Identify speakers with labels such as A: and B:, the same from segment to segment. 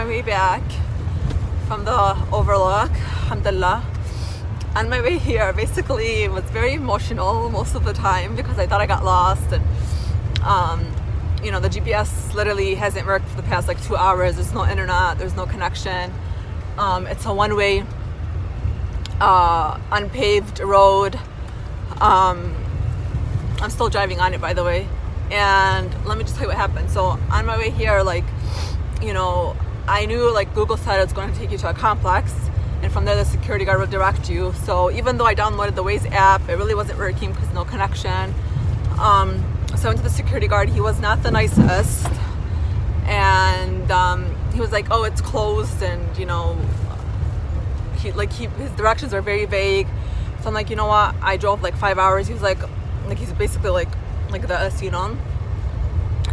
A: my way back from the overlook, alhamdulillah. On my way here, basically, it was very emotional most of the time because I thought I got lost, and you know, the GPS literally hasn't worked for the past like 2 hours. There's no internet, there's no connection. It's a one-way unpaved road. I'm still driving on it, by the way. And let me just tell you what happened. So on my way here, like, you know, I knew like Google said it's going to take you to a complex, and from there the security guard will direct you. So even though I downloaded the Waze app, it really wasn't working because no connection. So I went to the security guard. He was not the nicest, and he was like, "Oh, it's closed," and you know, his directions are very vague. So I'm like, you know what? I drove like 5 hours. He was like he's basically like this, you know.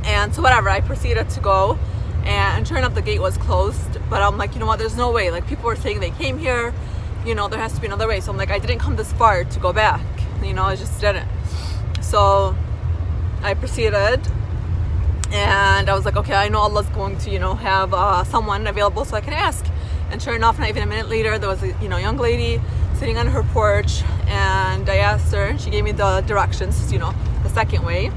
A: And so whatever, I proceeded to go, and sure enough, the gate was closed. But I'm like, you know what? There's no way. Like, people were saying they came here, you know, there has to be another way. So I'm like, I didn't come this far to go back, you know, I just didn't. So I proceeded, and I was like, okay, I know Allah's going to, you know, have someone available so I can ask. And sure enough, not even a minute later, there was a, you know, young lady sitting on her porch, and I asked her, and she gave me the directions, you know, the second way.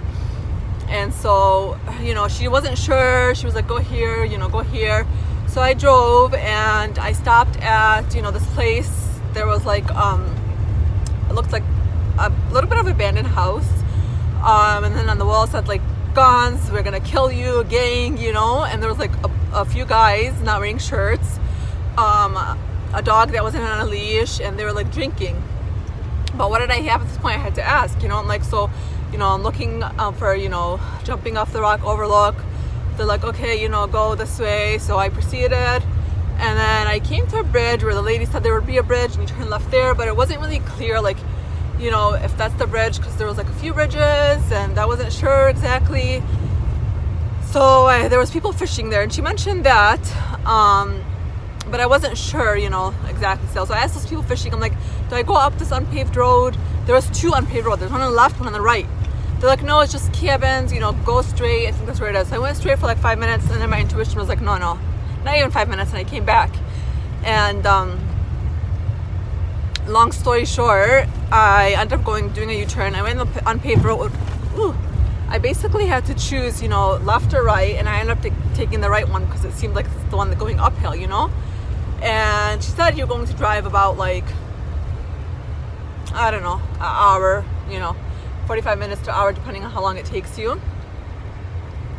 A: And so, you know, she wasn't sure. She was like, go here, you know, go here. So I drove, and I stopped at, you know, this place. There was like it looked like a little bit of abandoned house, and then on the wall said like, guns, we're gonna kill you, gang, you know. And there was like a few guys not wearing shirts, a dog that wasn't on a leash, and they were like drinking. But what did I have at this point? I had to ask, you know. I'm like, so, you know, I'm looking for, you know, jumping off the rock overlook. They're like, okay, you know, go this way. So I proceeded, and then I came to a bridge where the lady said there would be a bridge and you turn left there, but it wasn't really clear, like, you know, if that's the bridge, because there was like a few bridges and I wasn't sure exactly. So there was people fishing there, and she mentioned that, but I wasn't sure, you know, exactly. So I asked those people fishing, I'm like, do I go up this unpaved road? There was two unpaved roads. There's one on the left, one on the right. They're like, no, it's just cabins, you know, go straight. I think that's where it is. So I went straight for like 5 minutes, and then my intuition was like, no, not even 5 minutes, and I came back. And long story short, I ended up doing a U-turn. I went on the unpaved road. Ooh. I basically had to choose, you know, left or right, and I ended up taking the right one because it seemed like it's the one that's going uphill, you know. And she said you're going to drive about like, I don't know, an hour, you know, 45 minutes to an hour, depending on how long it takes you.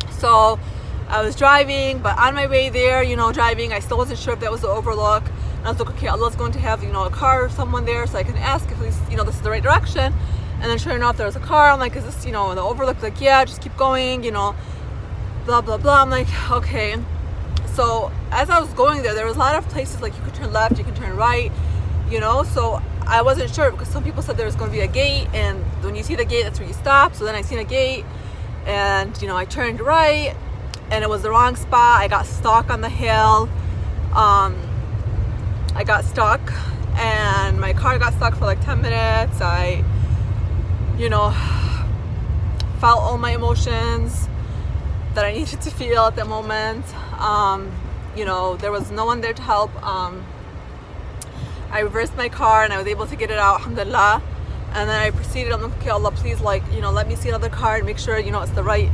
A: So I was driving, but on my way there, you know, driving, I still wasn't sure if that was the overlook. And I was like, okay, Allah's going to have, you know, a car or someone there so I can ask if at least, you know, this is the right direction. And then sure enough, there was a car. I'm like, is this, you know, the overlook? Like, yeah, just keep going, you know, blah, blah, blah. I'm like, okay. So as I was going there was a lot of places like you could turn left, you can turn right, you know. So I wasn't sure because some people said there was going to be a gate, and when you see the gate, that's where you stop. So then I seen a gate, and, you know, I turned right, and it was the wrong spot. I got stuck on the hill. I got stuck, and my car got stuck for like 10 minutes. I, you know, felt all my emotions that I needed to feel at the moment. You know, there was no one there to help. I reversed my car, and I was able to get it out, alhamdulillah. And then I proceeded, I'm like, okay, Allah, please, like, you know, let me see another car and make sure, you know, it's the right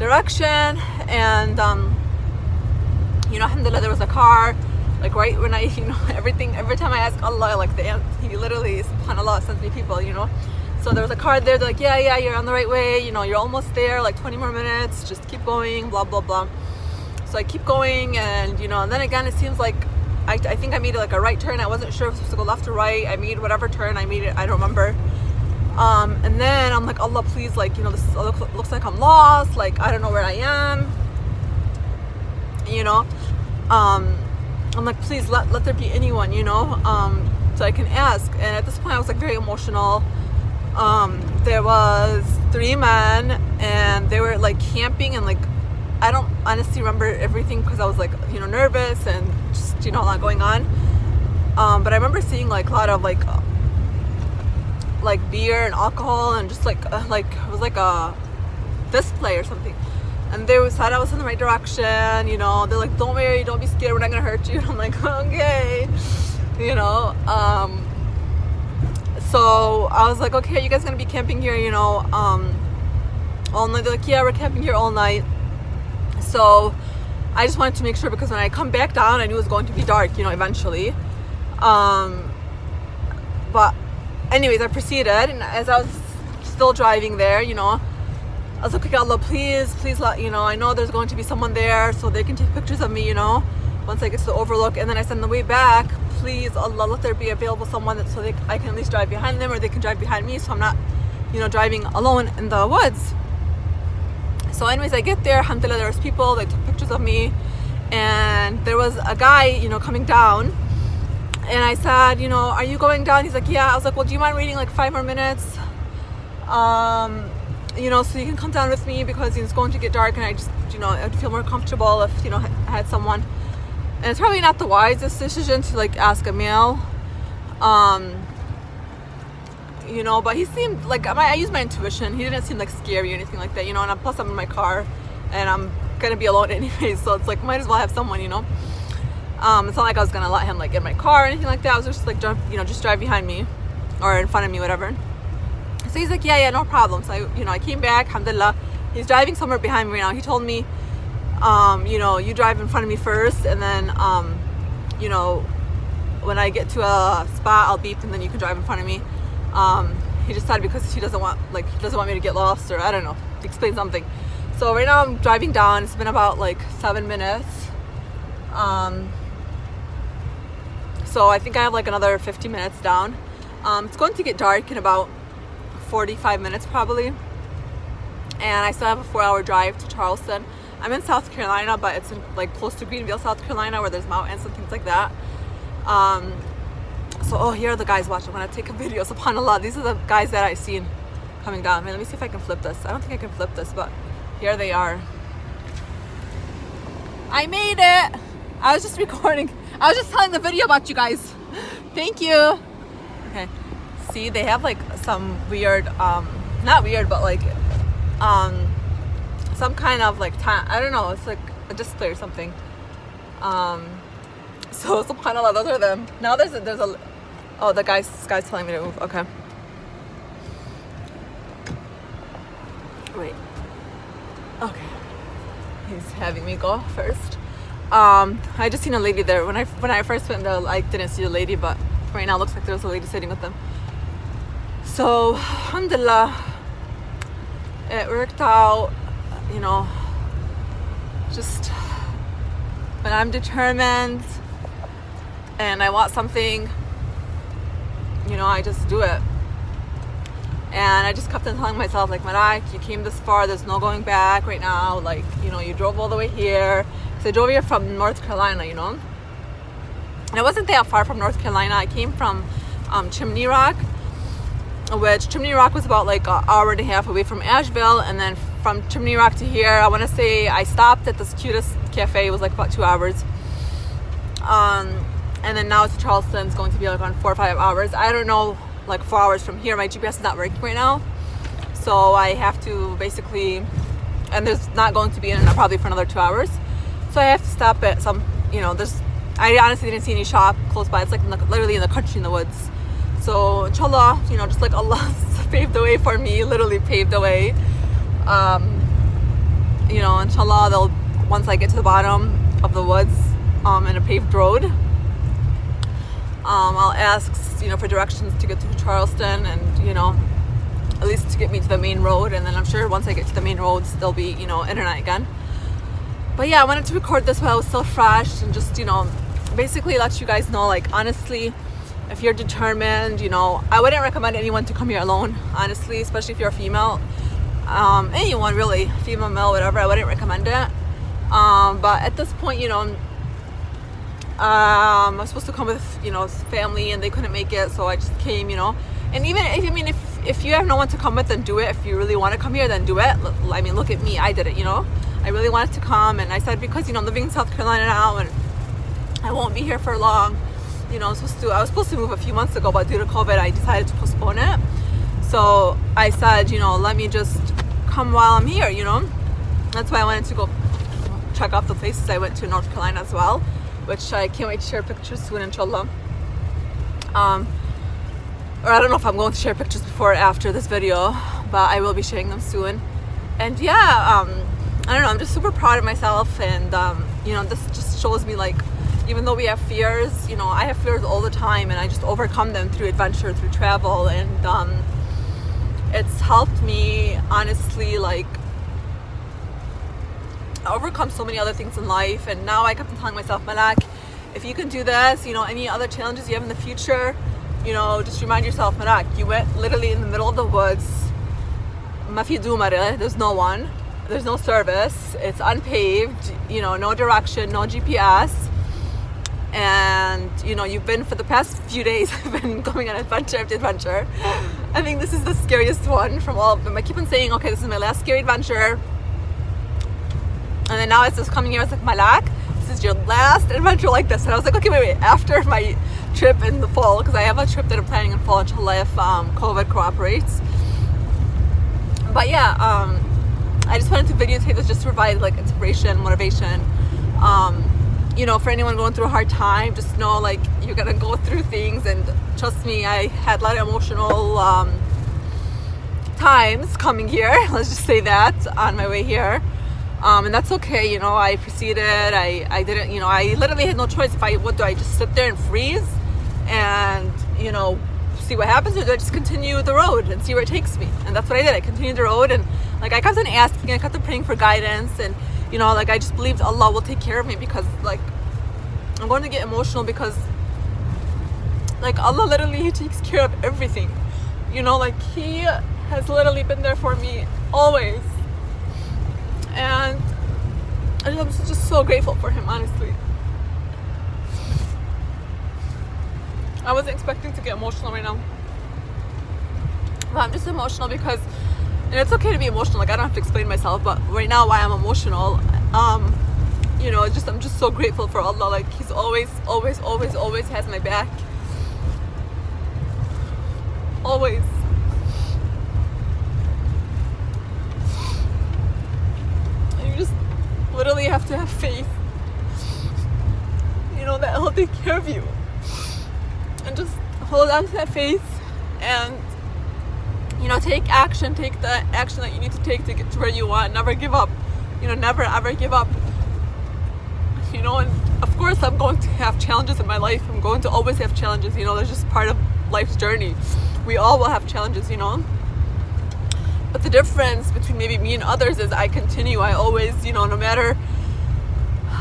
A: direction. And, you know, alhamdulillah, there was a car, like, right when I, you know, every time I ask Allah, like, He literally, subhanAllah, sends me people, you know. So there was a car there, they're like, yeah, you're on the right way, you know, you're almost there, like 20 more minutes, just keep going, blah, blah, blah. So I keep going, and, you know, and then again, it seems like, I think I made like a right turn. I wasn't sure if I was supposed to go left or right. I made whatever turn I made it, I don't remember. And then I'm like, Allah, please, like, you know, this looks like I'm lost, like, I don't know where I am, you know. I'm like, please let there be anyone, you know, so I can ask. And at this point I was like very emotional. There was 3 men, and they were like camping, and like, I don't honestly remember everything because I was like, you know, nervous and just, you know, a lot going on. But I remember seeing like a lot of like beer and alcohol, and just like it was like a display or something. and they said I was in the right direction, you know. They're like, don't worry, don't be scared, we're not gonna hurt you. I'm like, okay, you know. So I was like, okay, you guys gonna be camping here, you know, all night? They're like, yeah, we're camping here all night. So I just wanted to make sure, because when I come back down, I knew it was going to be dark, you know, eventually. But anyways, I proceeded, and as I was still driving there, you know, I was like, okay, Allah, please let, you know, I know there's going to be someone there so they can take pictures of me, you know, once I get to the overlook. And then I said on the way back, please, Allah, let there be available someone so I can at least drive behind them, or they can drive behind me, so I'm not, you know, driving alone in the woods. So anyways, I get there, alhamdulillah, there was people, they took pictures of me, and there was a guy, you know, coming down, and I said, you know, are you going down? He's like, yeah. I was like, well, do you mind waiting like 5 more minutes, you know, so you can come down with me, because it's going to get dark, and I just, you know, I'd feel more comfortable if, you know, I had someone. And it's probably not the wisest decision to like ask a male, you know, but he seemed like, I used my intuition. He didn't seem like scary or anything like that, you know. And plus I'm in my car, and I'm gonna be alone anyway, so it's like, might as well have someone, you know. It's not like I was gonna let him like in my car or anything like that. I was just like, you know, just drive behind me or in front of me, whatever. So he's like, yeah, no problem. So I came back, alhamdulillah. He's driving somewhere behind me right now. He told me, you know, you drive in front of me first, and then you know, when I get to a spot, I'll beep, and then you can drive in front of me. He just said because he doesn't want me to get lost, or I don't know, explain something. So right now I'm driving down. It's been about like 7 minutes. So I think I have like another 50 minutes down. It's going to get dark in about 45 minutes probably, and I still have a 4-hour drive to Charleston. I'm in South Carolina, but it's in, like, close to Greenville, South Carolina, where there's mountains and things like that. So here are the guys watching. I'm gonna take a video. SubhanAllah, these are the guys that I've seen coming down. Let me see if I can flip this. I don't think I can flip this, but here they are. I made it. I was just recording. I was just telling the video about you guys. Thank you. Okay. See, they have like some weird, not weird, but like, some kind of like time. I don't know. It's like a display or something. So SubhanAllah, those are them. Now there's a. Oh, the guy's telling me to move. Okay. Wait. Okay. He's having me go first. I just seen a lady there. When I first went there, I didn't see a lady, but right now it looks like there's a lady sitting with them. So, alhamdulillah, it worked out, you know. Just when I'm determined and I want something, you know, I just do it. And I just kept on telling myself, like, Marak, you came this far, there's no going back right now. Like, you know, you drove all the way here. So I drove here from North Carolina, you know. And it wasn't that far from North Carolina. I came from Chimney Rock, which Chimney Rock was about like an hour and a half away from Asheville. And then from Chimney Rock to here, I want to say I stopped at this cutest cafe. It was like about 2 hours. And then now to Charleston, it's going to be like on 4 or 5 hours. I don't know, like 4 hours from here. My GPS is not working right now. So I have to basically, and there's not going to be internet probably for another 2 hours. So I have to stop at some, you know, I honestly didn't see any shop close by. It's like literally in the country, in the woods. So inshallah, you know, just like Allah paved the way for me, literally paved the way. You know, inshallah, once I get to the bottom of the woods, in a paved road, I'll ask, you know, for directions to get to Charleston, and, you know, at least to get me to the main road. And then I'm sure once I get to the main roads, there'll be, you know, internet again. But yeah, I wanted to record this while I was still fresh, and just, you know, basically let you guys know, like, honestly, if you're determined, you know, I wouldn't recommend anyone to come here alone, honestly, especially if you're a female. Anyone really, female, male, whatever, I wouldn't recommend it. But at this point, you know, I was supposed to come with, you know, family, and they couldn't make it, so I just came, you know. And even if you have no one to come with, then do it. If you really want to come here, then do it. I mean, look at me, I did it, you know. I really wanted to come, and I said, because, you know, I'm living in South Carolina now, and I won't be here for long. You know, I was supposed to move a few months ago, but due to COVID, I decided to postpone it. So I said, you know, let me just come while I'm here, you know. that's why I wanted to go check out the places I went to in North Carolina as well, which I can't wait to share pictures soon, inshallah. Or I don't know if I'm going to share pictures before or after this video, but I will be sharing them soon. And yeah, I don't know, I'm just super proud of myself, and you know, this just shows me, like, even though we have fears, you know, I have fears all the time, and I just overcome them through adventure, through travel, and it's helped me, honestly, like, overcome so many other things in life. And now I kept on telling myself, Malak, if you can do this, you know, any other challenges you have in the future, you know, just remind yourself, Malak, you went literally in the middle of the woods, ما في دومرة, there's no one, there's no service, it's unpaved, you know, no direction, no GPS, and you know, you've been, for the past few days, I've been going on adventure after adventure. I think this is the scariest one from all of them. I keep on saying, okay, this is my last scary adventure, and then now it's just coming here, it's like, Malak, this is your last adventure like this. And I was like, okay, wait, after my trip in the fall, because I have a trip that I'm planning in fall, inshallah, if COVID cooperates. But yeah, I just wanted to videotape this just to provide, like, inspiration, motivation. You know, for anyone going through a hard time, just know, like, you're gonna go through things, and trust me, I had a lot of emotional times coming here, let's just say that, on my way here. And that's okay, you know, I proceeded, I didn't, you know, I literally had no choice. What do I just sit there and freeze and, you know, see what happens, or do I just continue the road and see where it takes me? And that's what I did. I continued the road, and like, I kept on asking, I kept on praying for guidance, and you know, like, I just believed Allah will take care of me, because like, I'm going to get emotional, because like, Allah literally, He takes care of everything, you know, like, He has literally been there for me always, and I'm just so grateful for Him, honestly. I wasn't expecting to get emotional right now, but I'm just emotional because, and it's okay to be emotional, like, I don't have to explain myself, but right now why I'm emotional, you know, it's just, I'm just so grateful for Allah. Like, He's always has my back, always. And you just literally have to have faith, you know, that He'll take care of you. And just hold on to that faith, and you know, take action, take the action that you need to take to get to where you want. Never give up, you know, never ever give up, you know. And of course, I'm going to have challenges in my life. I'm going to always have challenges, you know, that's just part of life's journey. We all will have challenges, you know, but the difference between maybe me and others is I continue. I always, you know, no matter,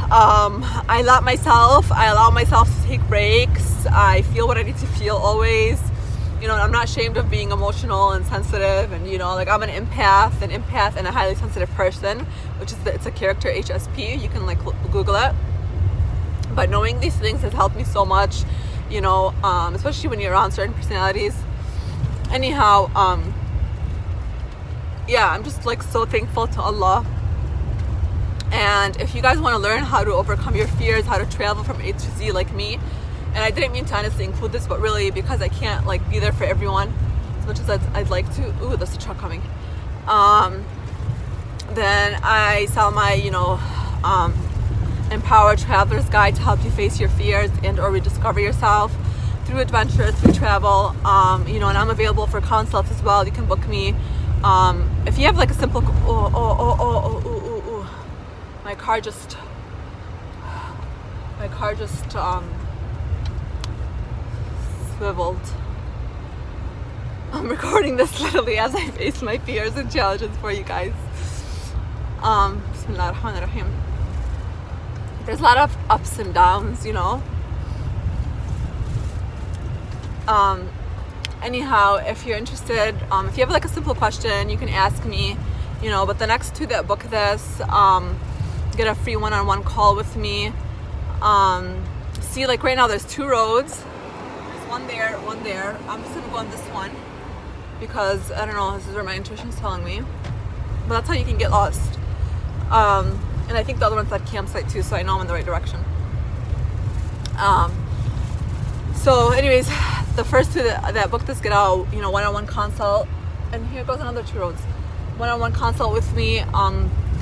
A: I allow myself to take breaks. I feel what I need to feel always, you know. I'm not ashamed of being emotional and sensitive, and you know, like, I'm an empath and a highly sensitive person, which is it's a character, HSP. You can like Google it. But knowing these things has helped me so much, you know, especially when you're around certain personalities. Anyhow, yeah, I'm just like so thankful to Allah. And if you guys want to learn how to overcome your fears, how to travel from A to Z like me, and I didn't mean to honestly include this, but really because I can't like be there for everyone as much as I'd like to. Ooh, there's a truck coming. Then I sell my, you know, Empower Traveler's Guide to help you face your fears and or rediscover yourself through adventure, through travel. You know, and I'm available for consults as well. You can book me. If you have like a simple, my car just swiveled. I'm recording this literally as I face my fears and challenges for you guys. Bismillah ar-Rahman ar-Rahim. There's a lot of ups and downs, you know. Anyhow, if you're interested, if you have like a simple question, you can ask me, you know. But the next two that book this, get a free one-on-one call with me. See, like right now there's two roads. There's one there, one there. I'm just gonna go on this one because I don't know, this is where my intuition is telling me. But that's how you can get lost. And I think the other one's that campsite too, so I know I'm in the right direction. So anyways, the first two that booked this, get out, you know, one-on-one consult. And here goes another two roads. One-on-one consult with me.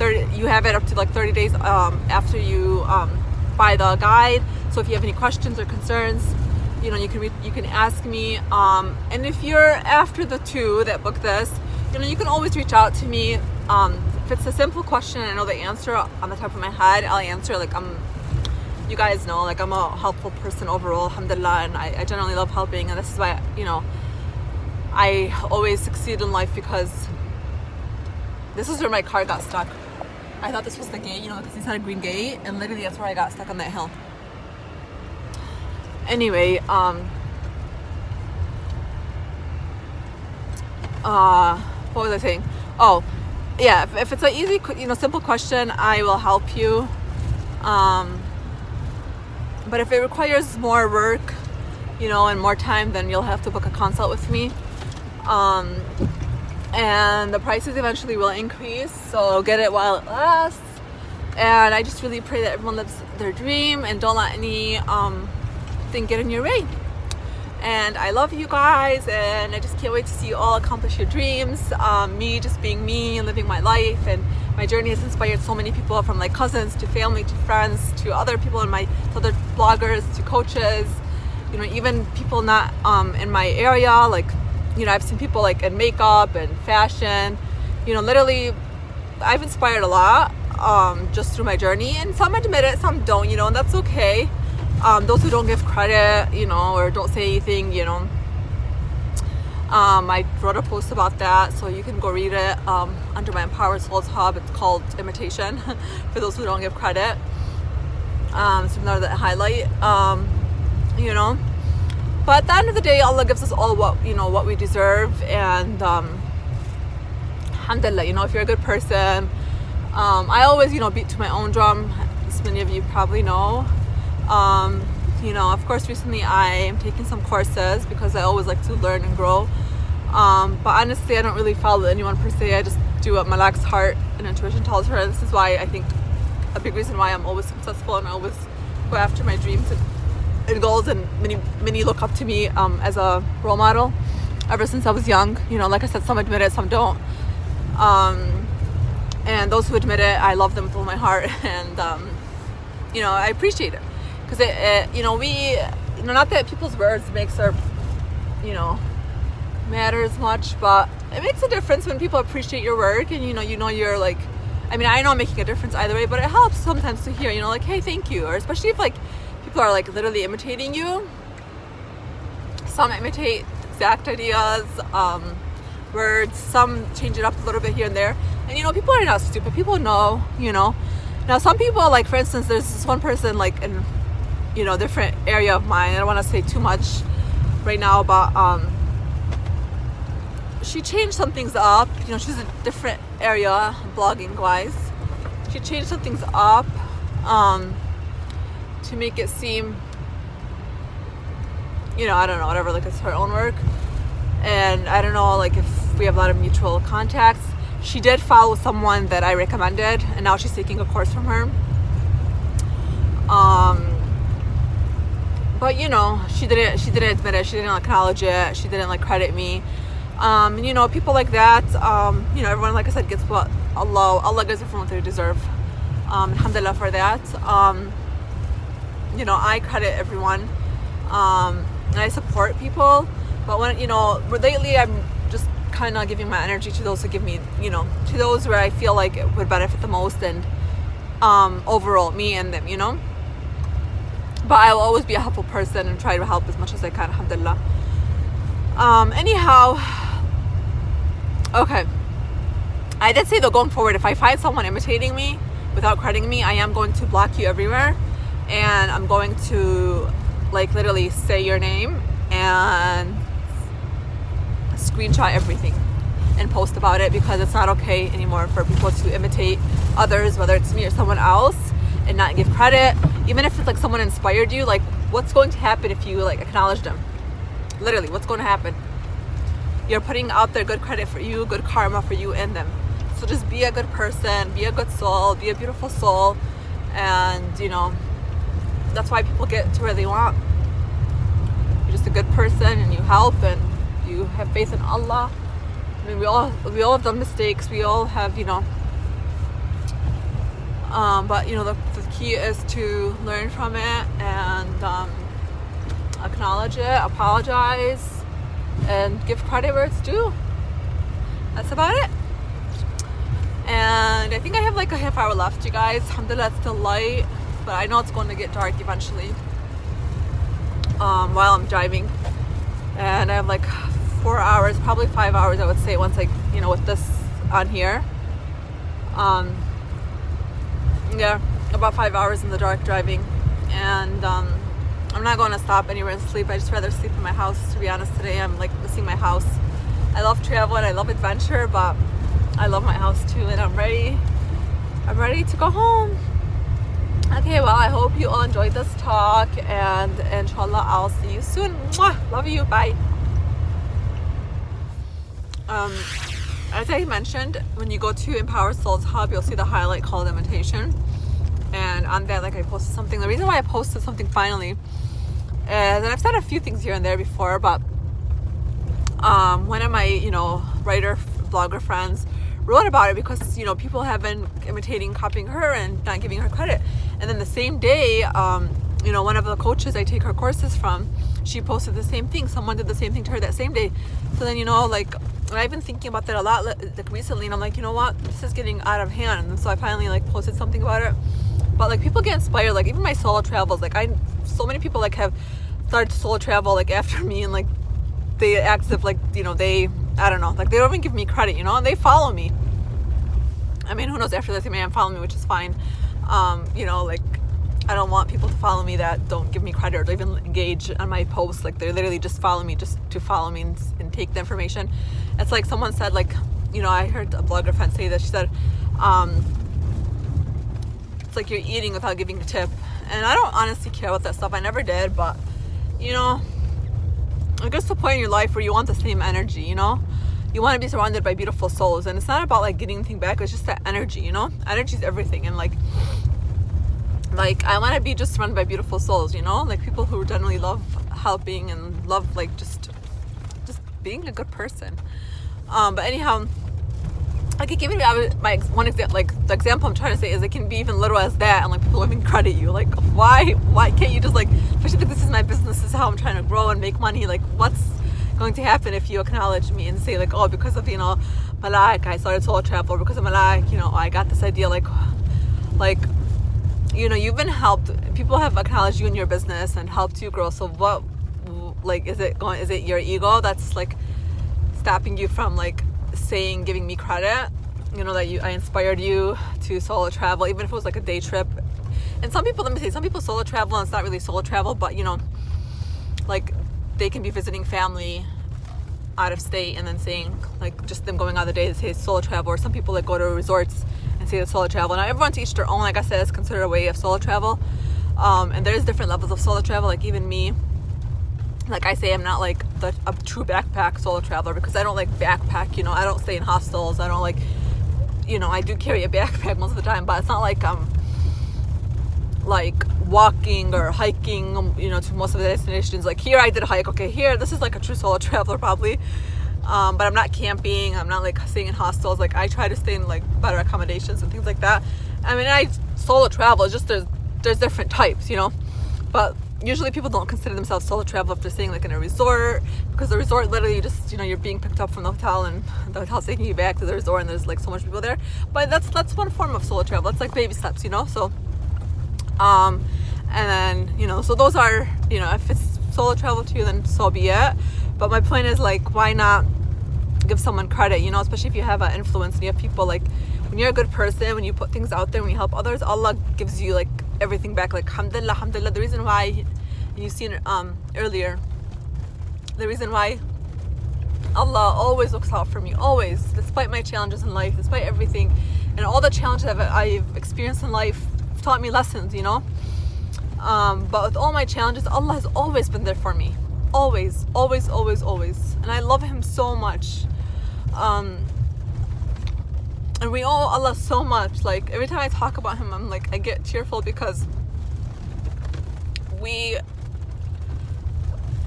A: you have it up to like 30 days after you buy the guide. So if you have any questions or concerns, you know, you can ask me. And if you're after the 2 that book this, you know, you can always reach out to me. If it's a simple question and I know the answer on the top of my head, I'll answer. Like, you guys know, like, I'm a helpful person overall, alhamdulillah, and I generally love helping, and this is why, you know, I always succeed in life, because this is where my car got stuck. I thought this was the gate, you know, because it's not a green gate, and literally that's where I got stuck on that hill. Anyway, what was I saying? Oh, yeah, if it's an easy, you know, simple question, I will help you. But if it requires more work, you know, and more time, then you'll have to book a consult with me. And the prices eventually will increase, so get it while it lasts. And I just really pray that everyone lives their dream and don't let any thing get in your way. And I love you guys, and I just can't wait to see you all accomplish your dreams. Me just being me and living my life, and my journey has inspired so many people, from like cousins to family to friends to other people to other bloggers to coaches, you know, even people not in my area. Like, you know, I've seen people like in makeup and fashion, you know, literally I've inspired a lot just through my journey, and some admit it, some don't, you know, and that's okay. Those who don't give credit, you know, or don't say anything, you know, I wrote a post about that, so you can go read it under my Empowered Souls Hub. It's called Imitation, for those who don't give credit. So another highlight, you know. But at the end of the day, Allah gives us all what we deserve, and alhamdulillah, you know, if you're a good person, I always, you know, beat to my own drum, as many of you probably know. You know, of course, recently I am taking some courses because I always like to learn and grow. But honestly, I don't really follow anyone per se. I just do what Malak's heart and intuition tells her. And this is why I think a big reason why I'm always successful, and I always go after my dreams and goals, and many look up to me as a role model ever since I was young. You know, like I said, some admit it, some don't. And those who admit it, I love them with all my heart, and you know, I appreciate it. Because you know, not that people's words makes our, you know, matter as much, but it makes a difference when people appreciate your work, and you know you're like, I mean, I know I'm making a difference either way, but it helps sometimes to hear, you know, like, hey, thank you, or especially if like people are like literally imitating you. Some imitate exact ideas, words. Some change it up a little bit here and there, and you know, people are not stupid. People know, you know. Now, some people, like for instance, there's this one person like in, you know, different area of mine. I don't want to say too much right now, but she changed some things up. You know, she's a different area blogging wise. She changed some things up to make it seem, you know, I don't know, whatever, like it's her own work. And I don't know, like if we have a lot of mutual contacts. She did follow someone that I recommended, and now she's taking a course from her. But you know, she didn't admit it. She didn't acknowledge it. She didn't like credit me. And you know, people like that, you know, everyone, like I said, gets what Allah gives everyone what they deserve. Alhamdulillah for that. You know, I credit everyone, and I support people. But when, you know, lately I'm just kind of giving my energy to those who give me, you know, to those where I feel like it would benefit the most, and overall me and them, you know. But I will always be a helpful person and try to help as much as I can, alhamdulillah. Anyhow, okay, I did say though, going forward, if I find someone imitating me without crediting me, I am going to block you everywhere, and I'm going to like literally say your name and screenshot everything and post about it, because it's not okay anymore for people to imitate others, whether it's me or someone else, and not give credit. Even if it's like someone inspired you, like what's going to happen if you like acknowledge them? Literally, what's going to happen? You're putting out there good credit for you, good karma for you and them. So just be a good person, be a good soul, be a beautiful soul, and you know, that's why people get to where they want. You're just a good person, and you help, and you have faith in Allah. I mean, we all have done mistakes. We all have, you know, But you know, the key is to learn from it and acknowledge it, apologize, and give credit where it's due. That's about it. And I think I have like a half hour left, you guys. Alhamdulillah, it's still light, but I know it's going to get dark eventually while I'm driving. And I have like 4 hours, probably 5 hours, I would say, once I, you know, with this on here. Yeah, about 5 hours in the dark driving. And I'm not going to stop anywhere and sleep. I just rather sleep in my house, to be honest. Today I'm like missing my house. I love travel and I love adventure, but I love my house too, and I'm ready to go home. Okay, well, I hope you all enjoyed this talk, and inshallah I'll see you soon. Mwah! Love you, bye. As I mentioned, when you go to Empower Souls Hub, you'll see the highlight called imitation, and on that, like, I posted something. The reason why I posted something finally is, and I've said a few things here and there before, but one of my, you know, writer blogger friends wrote about it because, you know, people have been imitating, copying her and not giving her credit. And then the same day, you know, one of the coaches I take her courses from, she posted the same thing. Someone did the same thing to her that same day. So then, you know, like, I've been thinking about that a lot like recently, and I'm like, you know what, this is getting out of hand. And so I finally like posted something about it. But like, people get inspired. Like, even my solo travels, like, so many people like have started to solo travel like after me, and like they act as if like, you know, I don't know, like they don't even give me credit, you know, and they follow me. I mean, who knows, after this they may unfollow me, which is fine. You know, like, I don't want people to follow me that don't give me credit or even engage on my posts. Like, they literally just follow me just to follow me and take the information. It's like someone said, like, you know, I heard a blogger friend say this. She said, it's like you're eating without giving a tip. And I don't honestly care about that stuff. I never did, but, you know, it gets to a point in your life where you want the same energy, you know? You want to be surrounded by beautiful souls, and it's not about like getting anything back. It's just that energy, you know? Energy is everything. And like I want to be just surrounded by beautiful souls, you know? Like people who generally love helping and love like just being a good person. But anyhow, like, it gave me my one example. Like, the example I'm trying to say is it can be even little as that, and like people don't even credit you. Like, why can't you just, like, especially if this is my business, this is how I'm trying to grow and make money. Like, what's going to happen if you acknowledge me and say like, oh, because of, you know, Malak, I started solo travel, because of Malak, you know, I got this idea. Like, you know, you've been helped. People have acknowledged you in your business and helped you grow. So what, like, is it your ego that's like stopping you from like giving me credit, you know, that I inspired you to solo travel, even if it was like a day trip? And some people, let me say, some people solo travel and it's not really solo travel, but, you know, like, they can be visiting family out of state and then saying, like, just them going out of the day to say solo travel. Or some people like go to resorts and say it's solo travel. Now, everyone to each their own. Like I said, it's considered a way of solo travel, and there's different levels of solo travel. Like, even me, like I say, I'm not like a true backpack solo traveler, because I don't like backpack, you know. I don't stay in hostels. I don't like, you know, I do carry a backpack most of the time, but it's not like like walking or hiking, you know, to most of the destinations. Like, here I did a hike. Okay, here, this is like a true solo traveler probably. But I'm not camping. I'm not like staying in hostels. Like, I try to stay in like better accommodations and things like that. I mean, I solo travel. It's just there's different types, you know. But usually people don't consider themselves solo travel if they're staying like in a resort, because the resort literally just, you know, you're being picked up from the hotel and the hotel's taking you back to the resort, and there's like so much people there. But that's one form of solo travel. It's like baby steps, you know. So and then, you know, so those are, you know, if it's solo travel to you, then so be it. But my point is, like, why not give someone credit, you know, especially if you have an influence and you have people, like, when you're a good person, when you put things out there, when you help others, Allah gives you like everything back. Like, alhamdulillah, alhamdulillah. The reason why, you've seen earlier, the reason why Allah always looks out for me, always, despite my challenges in life, despite everything, and all the challenges I've experienced in life taught me lessons, you know. But with all my challenges, Allah has always been there for me. Always, always, always, always. And I love Him so much. And we owe Allah so much. Like, every time I talk about Him, I'm like, I get tearful, because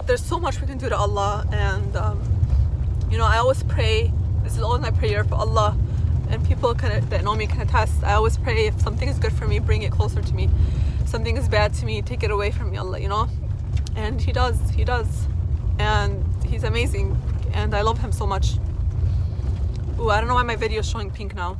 A: there's so much we can do to Allah. And you know, I always pray, this is always my prayer, for Allah And people that know me can attest. I always pray, if something is good for me, bring it closer to me. If something is bad to me, take it away from me, Allah, you know. And he does, and he's amazing, and I love him so much. Ooh, I don't know why my video is showing pink now.